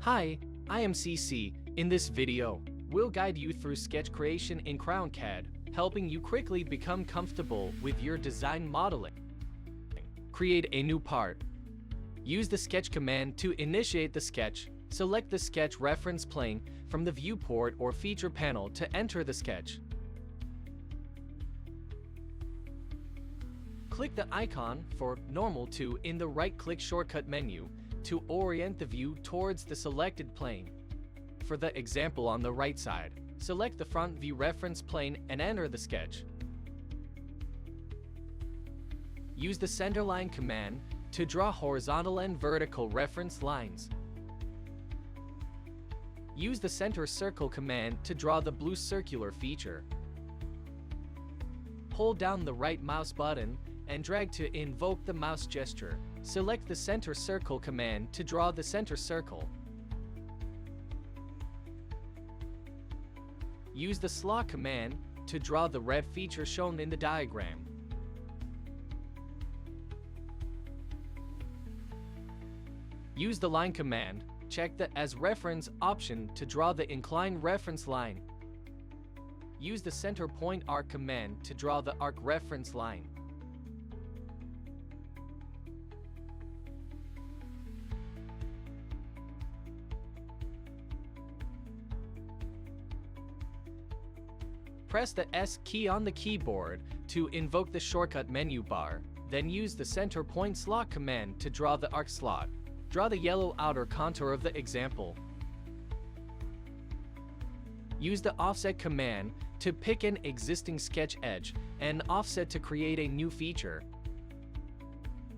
Hi, I am CC. In this video, we'll guide you through sketch creation in CrownCAD, helping you quickly become comfortable with your design modeling. Create a new part. Use the sketch command to initiate the sketch. Select the sketch reference plane from the viewport or feature panel to enter the sketch. Click the icon for Normal to in the right-click shortcut menu to orient the view towards the selected plane. For the example on the right side, select the front view reference plane and enter the sketch. Use the centerline command to draw horizontal and vertical reference lines. Use the center circle command to draw the blue circular feature. Hold down the right mouse button and drag to invoke the mouse gesture. Select the center circle command to draw the center circle. Use the slot command to draw the red feature shown in the diagram. Use the line command. Check the As Reference option to draw the inclined reference line. Use the center point arc command to draw the arc reference line. Press the S key on the keyboard to invoke the shortcut menu bar. Then use the center point slot command to draw the arc slot. Draw the yellow outer contour of the example. Use the offset command to pick an existing sketch edge and offset to create a new feature.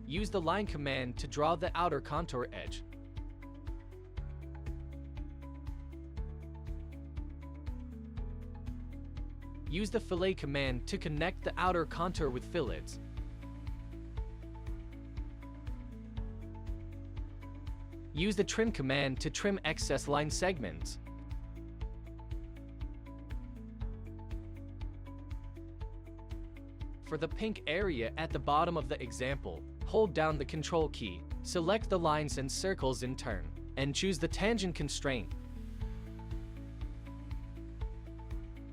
Use the line command to draw the outer contour edge. Use the fillet command to connect the outer contour with fillets. Use the trim command to trim excess line segments. For the pink area at the bottom of the example, hold down the Control key, select the lines and circles in turn, and choose the tangent constraint.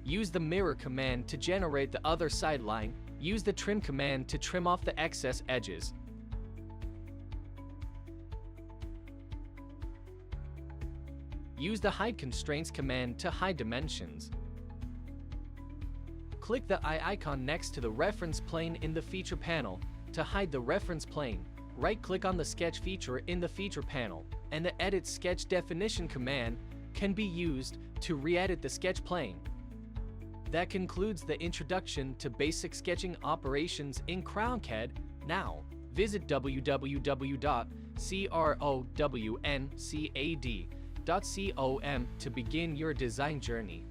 Use the mirror command to generate the other side line. Use the trim command to trim off the excess edges. Use the hide constraints command to hide dimensions. Click the eye icon next to the reference plane in the feature panel to hide the reference plane. Right-click on the sketch feature in the feature panel, and the Edit Sketch Definition command can be used to re-edit the sketch plane. That concludes the introduction to basic sketching operations in CrownCAD. Now, visit www.crownCAD.com to begin your design journey.